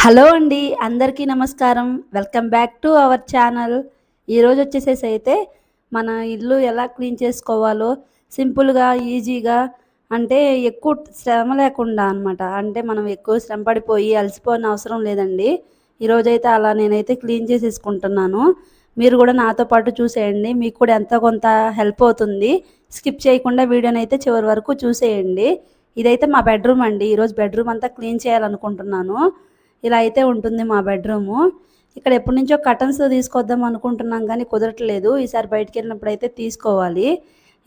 Hello అండి, అందరికీ నమస్కారం. Welcome back to our channel. ఈరోజు వచ్చేసేసి అయితే మన ఇల్లు ఎలా క్లీన్ చేసుకోవాలో సింపుల్గా, ఈజీగా, అంటే ఎక్కువ శ్రమ లేకుండా అనమాట. అంటే మనం ఎక్కువ శ్రమ పడిపోయి అలసిపోయిన అవసరం లేదండి. ఈరోజైతే అలా నేనైతే క్లీన్ చేసేసుకుంటున్నాను. మీరు కూడా నాతో పాటు చూసేయండి. మీకు కూడా ఎంతో కొంత హెల్ప్ అవుతుంది. స్కిప్ చేయకుండా వీడియోని అయితే చివరి వరకు చూసేయండి. ఇదైతే మా బెడ్రూమ్ అండి. ఈరోజు బెడ్రూమ్ అంతా క్లీన్ చేయాలనుకుంటున్నాను. ఇలా అయితే ఉంటుంది మా బెడ్రూము. ఇక్కడ ఎప్పటి నుంచో కర్టన్స్ తీసుకొద్దాం అనుకుంటున్నాం కానీ కుదరట్లేదు. ఈసారి బయటికి వెళ్ళినప్పుడు అయితే తీసుకోవాలి.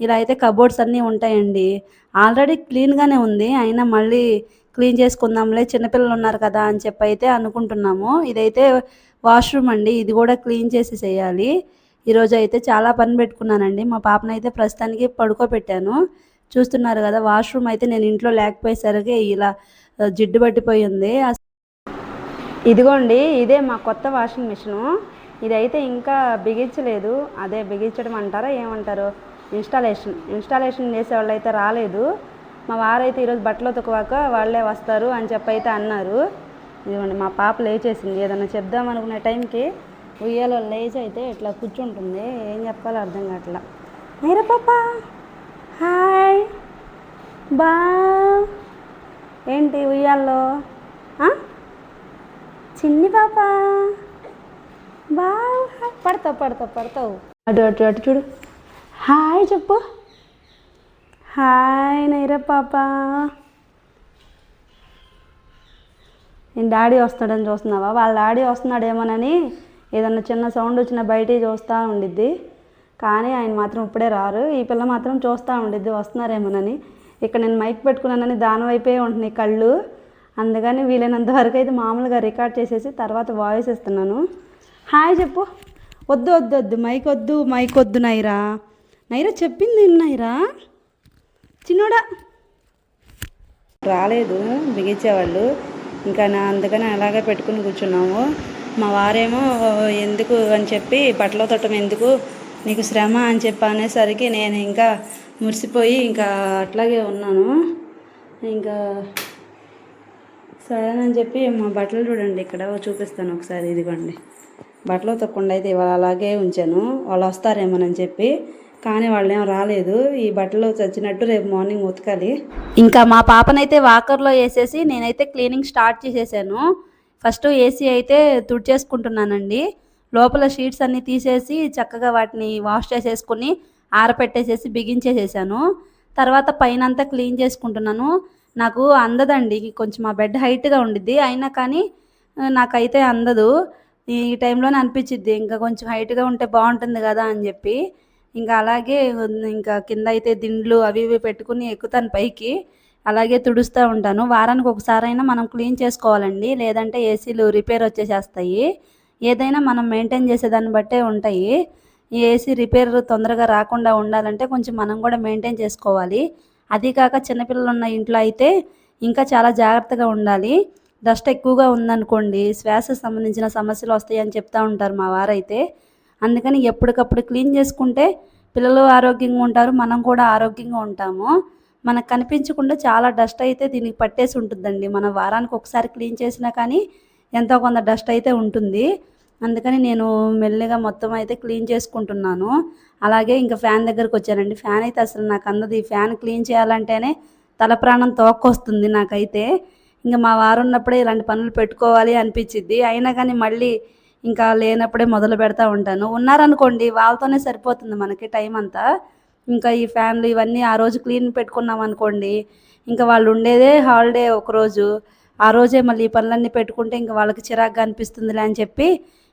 ఇలా అయితే కబోర్డ్స్ అన్నీ ఉంటాయండి. ఆల్రెడీ క్లీన్గానే ఉంది, అయినా మళ్ళీ క్లీన్ చేసుకుందాంలే, చిన్నపిల్లలు ఉన్నారు కదా అని చెప్పి అయితే అనుకుంటున్నాము. ఇదైతే వాష్రూమ్ అండి, ఇది కూడా క్లీన్ చేసి చేయాలి. ఈరోజు అయితే చాలా పని పెట్టుకున్నానండి. మా పాపనైతే ప్రస్తుతానికి పడుకోబెట్టాను. చూస్తున్నారు కదా, వాష్రూమ్ అయితే నేను ఇంట్లో లేకపోయేసరికి ఇలా జిడ్డు పట్టిపోయి ఉంది. ఇదిగోండి, ఇదే మా కొత్త వాషింగ్ మిషను. ఇదైతే ఇంకా బిగించలేదు. అదే బిగించడం అంటారా ఏమంటారు, ఇన్స్టాలేషన్ చేసేవాళ్ళు అయితే రాలేదు. మా వారైతే ఈరోజు బట్టలు ఉతకవాక వాళ్ళే వస్తారు అని చెప్పి అయితే అన్నారు. ఇదిగోండి, మా పాప లేచేసింది. ఏదన్నా చెప్దామనుకునే టైంకి ఉయ్యాలో లేచి అయితే ఇట్లా కూర్చుంటుంది. ఏం చెప్పాలో అర్థం కావట్లా. నేరా పాప, హాయ్ బా, ఏంటి ఉయ్యాల్లో చిన్ని పాప, బాగా పడతావు. అటు అటు అటు చూడు, హాయ్ చెప్పు. హాయ్ నైరా పాప. నేను డాడీ వస్తాడని చూస్తున్నావా? వాళ్ళ డాడీ వస్తున్నాడేమోనని ఏదన్నా చిన్న సౌండ్ వచ్చినా బయటికి చూస్తూ ఉండిద్ది. కానీ ఆయన మాత్రం ఇప్పుడే రారు. ఈ పిల్ల మాత్రం చూస్తూ ఉండిద్ది వస్తున్నారేమోనని. ఇక్కడ నేను మైక్ పెట్టుకున్నానని దాని వైపే ఉంటున్నాయి కళ్ళు. అందుకని వీలైనంత వరకు అయితే మామూలుగా రికార్డ్ చేసేసి తర్వాత వాయిస్ ఇస్తున్నాను. హాయ్ చెప్పు. వద్దు మైక్ వద్దు నైరా. చెప్పింది నైరా. చిన్నోడా రాలేదు బిగించేవాళ్ళు, ఇంకా అందుకని అలాగే పెట్టుకుని కూర్చున్నాము. మా వారేమో ఎందుకు అని చెప్పి బట్టలు తొట్టం ఎందుకు నీకు శ్రమ అని చెప్పి అనేసరికి నేను ఇంకా మురిసిపోయి ఇంకా అట్లాగే ఉన్నాను. ఇంకా సరేనని చెప్పి మా బట్టలు చూడండి, ఇక్కడ చూపిస్తాను ఒకసారి. ఇదిగోండి, బట్టలు ఉతకకుండా అయితే ఇవాళ అలాగే ఉంచాను. వాళ్ళు వస్తారేమోనని చెప్పి, కానీ వాళ్ళు ఏం రాలేదు. ఈ బట్టలు చచ్చినట్టు రేపు మార్నింగ్ ఉతకాలి. ఇంకా మా పాపనైతే వాకర్లో వేసేసి నేనైతే క్లీనింగ్ స్టార్ట్ చేసేసాను. ఫస్ట్ ఏసీ అయితే తుడిచేసుకుంటున్నానండి. లోపల షీట్స్ అన్నీ తీసేసి చక్కగా వాటిని వాష్ చేసేసుకుని ఆరపెట్టేసేసి బిగించేసేసాను. తర్వాత పైన అంతా క్లీన్ చేసుకుంటున్నాను. నాకు అందదండి, కొంచెం మా బెడ్ హైట్గా ఉండిద్ది, అయినా కానీ నాకైతే అందదు. ఈ టైంలోనే అనిపించిద్ది ఇంకా కొంచెం హైట్గా ఉంటే బాగుంటుంది కదా అని చెప్పి. ఇంకా అలాగే ఇంకా కింద అయితే దిండ్లు అవి ఇవి పెట్టుకుని ఎక్కుతాను పైకి. అలాగే తుడుస్తూ ఉంటాను. వారానికి ఒకసారైనా మనం క్లీన్ చేసుకోవాలండి, లేదంటే ఏసీలు రిపేర్ వచ్చేసేస్తాయి. ఏదైనా మనం మెయింటైన్ చేసేదాన్ని బట్టే ఉంటాయి. ఈ ఏసీ రిపేర్ తొందరగా రాకుండా ఉండాలంటే కొంచెం మనం కూడా మెయింటైన్ చేసుకోవాలి. అది కాక చిన్నపిల్లలు ఉన్న ఇంట్లో అయితే ఇంకా చాలా జాగ్రత్తగా ఉండాలి. డస్ట్ ఎక్కువగా ఉందనుకోండి, శ్వాసకు సంబంధించిన సమస్యలు వస్తాయని చెప్తూ ఉంటారు మా వారైతే. అందుకని ఎప్పటికప్పుడు క్లీన్ చేసుకుంటే పిల్లలు ఆరోగ్యంగా ఉంటారు, మనం కూడా ఆరోగ్యంగా ఉంటాము. మనకు కనిపించకుండా చాలా డస్ట్ అయితే దీనికి పట్టేసి ఉంటుందండి. మనం వారానికి ఒకసారి క్లీన్ చేసినా కానీ ఎంతో కొంత డస్ట్ అయితే ఉంటుంది. అందుకని నేను మెల్లిగా మొత్తం అయితే క్లీన్ చేసుకుంటున్నాను. అలాగే ఇంకా ఫ్యాన్ దగ్గరకు వచ్చానండి. ఫ్యాన్ అయితే అసలు నాకు అందదు. ఈ ఫ్యాన్ క్లీన్ చేయాలంటేనే తల ప్రాణం తోక్కొస్తుంది నాకైతే. ఇంకా మా వారు ఉన్నప్పుడే ఇలాంటి పనులు పెట్టుకోవాలి అనిపించిద్ది, అయినా కానీ మళ్ళీ ఇంకా లేనప్పుడే మొదలు పెడతా ఉంటాను. ఉన్నారనుకోండి వాళ్ళతోనే సరిపోతుంది మనకి టైం అంతా. ఇంకా ఈ ఫ్యాన్లు ఇవన్నీ ఆ రోజు క్లీన్ పెట్టుకున్నాం అనుకోండి, ఇంకా వాళ్ళు ఉండేదే హాలిడే ఒకరోజు, ఆ రోజే మళ్ళీ ఈ పనులన్నీ పెట్టుకుంటే ఇంకా వాళ్ళకి చిరాగ్గా అనిపిస్తుందిలే అని చెప్పి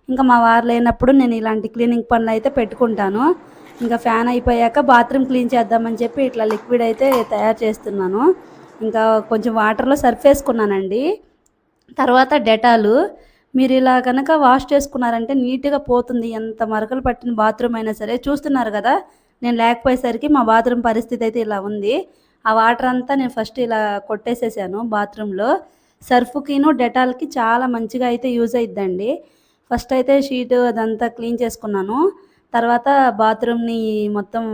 ఇంకా మా వారు లేనప్పుడు నేను ఇలాంటి క్లీనింగ్ పనులు అయితే పెట్టుకుంటాను. ఇంకా ఫ్యాన్ అయిపోయాక బాత్రూమ్ క్లీన్ చేద్దామని చెప్పి ఇట్లా లిక్విడ్ అయితే తయారు చేస్తున్నాను. ఇంకా కొంచెం వాటర్లో సర్ఫ్ వేసుకున్నానండి. తర్వాత డెటాలు. మీరు ఇలా కనుక వాష్ చేసుకున్నారంటే నీట్గా పోతుంది, ఎంత మరకలు పట్టిన బాత్రూమ్ అయినా సరే. చూస్తున్నారు కదా, నేను లేకపోయేసరికి మా బాత్రూమ్ పరిస్థితి అయితే ఇలా ఉంది. ఆ వాటర్ అంతా నేను ఫస్ట్ ఇలా కొట్టేసేసాను బాత్రూంలో. సర్ఫ్కిను డెటాల్కి చాలా మంచిగా అయితే యూజ్ అయిద్దండి. ఫస్ట్ అయితే షీట్ అదంతా క్లీన్ చేసుకున్నాను. తర్వాత బాత్రూమ్ని మొత్తం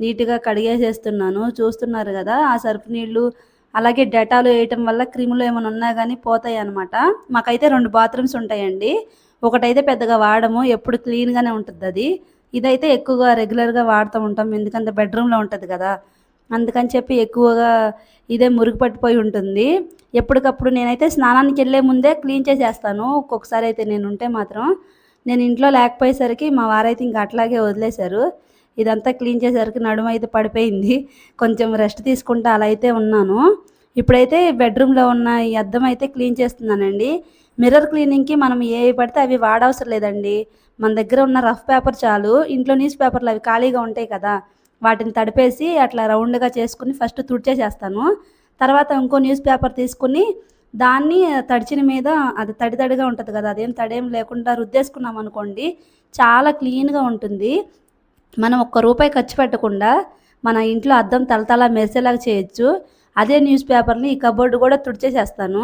నీట్గా కడిగేసేస్తున్నాను. చూస్తున్నారు కదా, ఆ సర్ఫ్ నీళ్ళు అలాగే డెటాలు వేయటం వల్ల క్రిములు ఏమైనా ఉన్నా కానీ పోతాయి అనమాట. మాకైతే 2 బాత్రూమ్స్ ఉంటాయండి. ఒకటైతే పెద్దగా వాడము, ఎప్పుడు క్లీన్గానే ఉంటుంది అది. ఇదైతే ఎక్కువగా రెగ్యులర్గా వాడుతూ ఉంటాం, ఎందుకంటే బెడ్రూమ్లో ఉంటుంది కదా, అందుకని చెప్పి ఎక్కువగా ఇదే మురుగు పట్టిపోయి ఉంటుంది. ఎప్పటికప్పుడు నేనైతే స్నానానికి వెళ్ళే ముందే క్లీన్ చేసేస్తాను. ఒక్కొక్కసారి అయితే నేను ఉంటే మాత్రం, నేను ఇంట్లో లేకపోయేసరికి మా వారైతే ఇంకా అట్లాగే వదిలేశారు. ఇదంతా క్లీన్ చేసేసరికి నడుము అయితే పడిపోయింది. కొంచెం రెస్ట్ తీసుకుంటా అలా అయితే ఉన్నాను. ఇప్పుడైతే బెడ్రూమ్లో ఉన్న ఈ అద్దం అయితే క్లీన్ చేస్తున్నానండి. మిర్రర్ క్లీనింగ్కి మనం ఏవి పడితే అవి వాడవసరం లేదండి. మన దగ్గర ఉన్న రఫ్ పేపర్ చాలు. ఇంట్లో న్యూస్ పేపర్లు అవి ఖాళీగా ఉంటాయి కదా, వాటిని తడిపేసి అట్లా రౌండ్గా చేసుకుని ఫస్ట్ తుడిచేసేస్తాను. తర్వాత ఇంకో న్యూస్ పేపర్ తీసుకుని దాన్ని తడిచిన మీద, అది తడి తడిగా ఉంటుంది కదా, అదేం తడేం లేకుండా రుద్దేసుకున్నాం అనుకోండి, చాలా క్లీన్గా ఉంటుంది. మనం ₹1 ఖర్చు పెట్టకుండా మన ఇంట్లో అద్దం తలతలా మెరిసేలాగా చేయొచ్చు. అదే న్యూస్ పేపర్ని ఈ కబోర్డు కూడా తుడిచేసేస్తాను.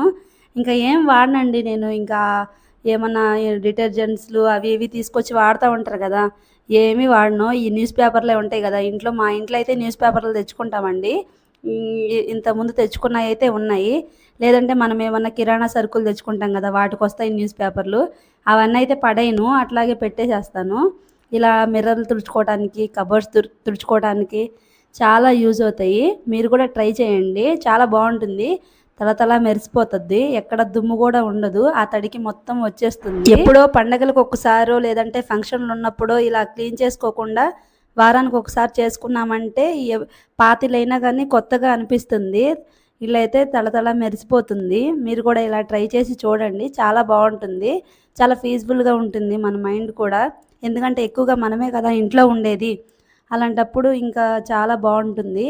ఇంకా ఏం వాడనండి నేను. ఇంకా ఏమన్నా డిటర్జెంట్స్లు అవి ఇవి తీసుకొచ్చి వాడుతూ ఉంటారు కదా, ఏమీ వాడను. ఈ న్యూస్ పేపర్లే ఉంటాయి కదా ఇంట్లో. మా ఇంట్లో అయితే న్యూస్ పేపర్లు తెచ్చుకుంటామండి. ఇంతకుముందు తెచ్చుకున్నవి అయితే ఉన్నాయి. లేదంటే మనం ఏమన్నా కిరాణా సరుకులు తెచ్చుకుంటాం కదా, వాటికి వస్తాయి న్యూస్ పేపర్లు. అవన్నీ అయితే పడేయను, అట్లాగే పెట్టేసేస్తాను. ఇలా మిర్రర్లు తుడుచుకోవడానికి, కబోర్డ్స్ తుడుచుకోవడానికి చాలా యూజ్ అవుతాయి. మీరు కూడా ట్రై చేయండి, చాలా బాగుంటుంది. తల మెరిసిపోతుంది, ఎక్కడ దుమ్ము కూడా ఉండదు, ఆ తడికి మొత్తం వచ్చేస్తుంది. ఎప్పుడో పండగలకు ఒక్కసారో లేదంటే ఫంక్షన్లు ఉన్నప్పుడో ఇలా క్లీన్ చేసుకోకుండా వారానికి ఒకసారి చేసుకున్నామంటే పాతిలైనా కానీ కొత్తగా అనిపిస్తుంది. ఇలా అయితే తల మెరిసిపోతుంది. మీరు కూడా ఇలా ట్రై చేసి చూడండి, చాలా బాగుంటుంది. చాలా ఫీజిబుల్గా ఉంటుంది మన మైండ్ కూడా, ఎందుకంటే ఎక్కువగా మనమే కదా ఇంట్లో ఉండేది. అలాంటప్పుడు ఇంకా చాలా బాగుంటుంది.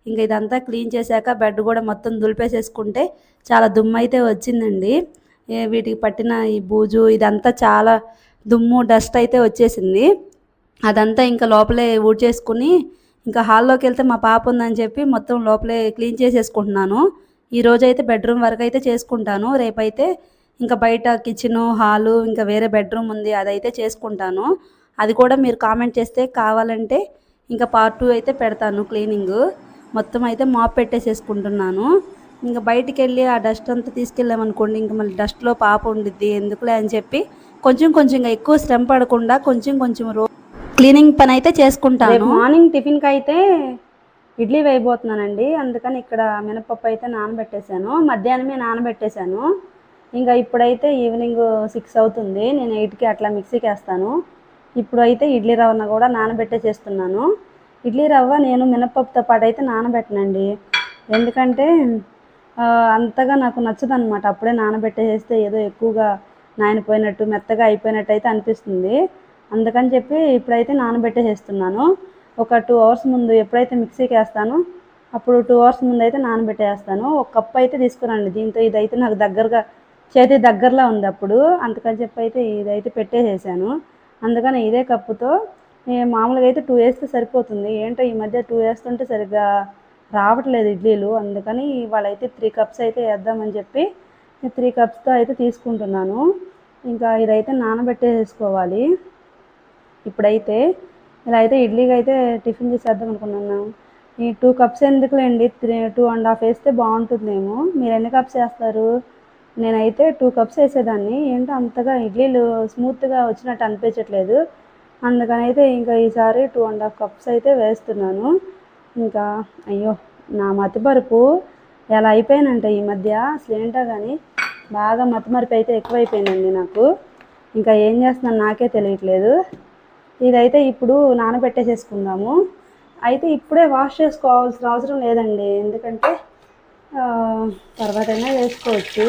ఇంకా ఇదంతా క్లీన్ చేశాక బెడ్ కూడా మొత్తం దులిపేసేసుకుంటే చాలా దుమ్ము అయితే వచ్చిందండి. వీటికి పట్టిన ఈ బూజు ఇదంతా చాలా దుమ్ము డస్ట్ అయితే వచ్చేసింది. అదంతా ఇంకా లోపలే ఊడ్చేసుకుని ఇంకా హాల్లోకి వెళ్తే మా పాప ఉందని చెప్పి మొత్తం లోపలే క్లీన్ చేసేసుకుంటున్నాను. ఈరోజైతే బెడ్రూమ్ వరకు అయితే చేసుకుంటాను. రేపైతే ఇంకా బయట కిచెను, హాలు, ఇంకా వేరే బెడ్రూమ్ ఉంది, అదైతే చేసుకుంటాను. అది కూడా మీరు కామెంట్ చేస్తే కావాలంటే ఇంకా పార్ట్ 2 అయితే పెడతాను క్లీనింగ్. మొత్తం అయితే మాప్ పెట్టేసేసుకుంటున్నాను. ఇంకా బయటికి వెళ్ళి ఆ డస్ట్ అంతా తీసుకెళ్ళామనుకోండి, ఇంకా మళ్ళీ డస్ట్లో పాప ఉండిద్ది, ఎందుకులే అని చెప్పి కొంచెంగా ఎక్కువ శ్రమ పడకుండా కొంచెం క్లీనింగ్ పని అయితే చేసుకుంటాను. మార్నింగ్ టిఫిన్కి అయితే ఇడ్లీ వేయబోతున్నానండి. అందుకని ఇక్కడ మినపప్పు అయితే నానబెట్టేశాను, మధ్యాహ్నమే నానబెట్టేశాను. ఇంకా ఇప్పుడైతే ఈవినింగ్ 6 అవుతుంది, నేను 8కి అట్లా మిక్సీకి వేస్తాను. ఇప్పుడైతే ఇడ్లీ రవ్వను కూడా నానబెట్టేసేస్తున్నాను. ఇడ్లీ రవ్వ నేను మినపప్పుతో పాటు అయితే నానబెట్టనండి, ఎందుకంటే అంతగా నాకు నచ్చదనమాట. అప్పుడే నానబెట్టేసేస్తే ఏదో ఎక్కువగా నానిపోయినట్టు మెత్తగా అయిపోయినట్టు అయితే అనిపిస్తుంది. అందుకని చెప్పి ఇప్పుడైతే నానబెట్టేసేస్తున్నాను. ఒక 2 అవర్స్ ముందు ఎప్పుడైతే మిక్సీకి వేస్తానో అప్పుడు 2 అవర్స్ ముందు అయితే నానబెట్టేస్తాను. ఒక కప్పు అయితే తీసుకురండి, దీంతో ఇదైతే నాకు దగ్గరగా చేతి దగ్గరలో ఉంది అప్పుడు, అందుకని చెప్పి అయితే ఇదైతే పెట్టేసేసాను. అందుకని ఇదే కప్పుతో మామూలుగా అయితే 2 వేస్తే సరిపోతుంది. ఏంటో ఈ మధ్య 2 వేస్తుంటే సరిగ్గా రావట్లేదు ఇడ్లీలు, అందుకని వాళ్ళైతే 3 కప్స్ అయితే వేద్దామని చెప్పి 3 కప్స్తో అయితే తీసుకుంటున్నాను. ఇంకా ఇదైతే నానబెట్టేసుకోవాలి. ఇప్పుడైతే ఇలా అయితే ఇడ్లీకి అయితే టిఫిన్ చేసేద్దాం అనుకున్నాను. ఈ 2 కప్స్ ఎందుకులేండి, 2.5 వేస్తే బాగుంటుందేమో. మీరు ఎన్ని కప్స్ వేస్తారు? నేనైతే 2 కప్స్ వేసేదాన్ని. ఏంటో అంతగా ఇడ్లీలు స్మూత్గా వచ్చినట్టు అనిపించట్లేదు, అందుకని అయితే ఇంకా ఈసారి 2.5 కప్స్ అయితే వేస్తున్నాను. ఇంకా అయ్యో, నా మతిమరుపు ఎలా అయిపోయానంటే ఈ మధ్య అసలు ఏంటో కానీ బాగా మతిమరుపు అయితే ఎక్కువైపోయిందండి నాకు. ఇంకా ఏం చేస్తున్నాను నాకే తెలియట్లేదు. ఇదైతే ఇప్పుడు నానబెట్టేసేసుకుందాము. అయితే ఇప్పుడే వాష్ చేసుకోవాల్సిన అవసరం లేదండి, ఎందుకంటే తర్వాతైనా వేసుకోవచ్చు.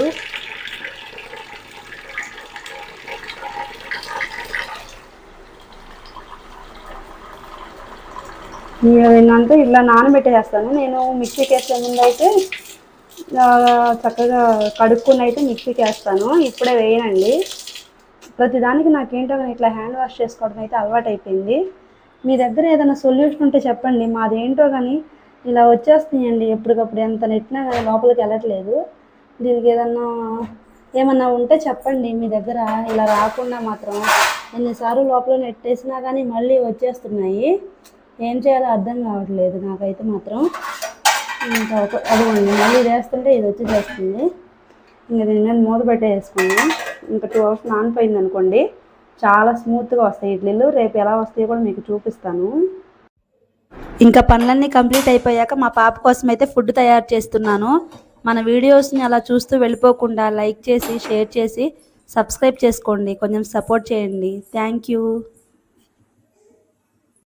ఏంటంటే ఇలా నానబెట్టేస్తాను. నేను మిక్సీకి వేసే ముందు అయితే చక్కగా కడుక్కుని అయితే మిక్సీకి వేస్తాను, ఇప్పుడే వేయనండి. ప్రతిదానికి నాకేంటో కానీ ఇట్లా హ్యాండ్ వాష్ చేసుకోవడం అయితే అలవాటు అయిపోయింది. మీ దగ్గర ఏదైనా సొల్యూషన్ ఉంటే చెప్పండి. మాదేంటో కానీ ఇలా వచ్చేస్తున్నాయండి ఎప్పటికప్పుడు, ఎంత నెట్టినా కానీ లోపలికి వెళ్ళట్లేదు. దీనికి ఏమన్నా ఉంటే చెప్పండి మీ దగ్గర. ఇలా రాకుండా మాత్రం ఎన్నిసార్లు లోపల నెట్టేసినా కానీ మళ్ళీ వచ్చేస్తున్నాయి. ఏం చేయాలో అర్థం కావట్లేదు నాకైతే మాత్రం. ఇంకా అదిగోండి మళ్ళీ ఇది వేస్తుంటే ఇది వచ్చి చేస్తుంది. ఇంకా దీని మీద మూత పెట్టేసుకున్నాం. ఇంకా 2 hours నానిపోయింది అనుకోండి, చాలా స్మూత్గా వస్తాయి ఇడ్లీలు. రేపు ఎలా వస్తాయో కూడా మీకు చూపిస్తాను. ఇంకా పనులన్నీ కంప్లీట్ అయిపోయాక మా పాప కోసం అయితే ఫుడ్ తయారు చేస్తున్నాను. మన వీడియోస్ని అలా చూస్తూ వెళ్ళిపోకుండా లైక్ చేసి, షేర్ చేసి, సబ్స్క్రైబ్ చేసుకోండి. కొంచెం సపోర్ట్ చేయండి. Thank you.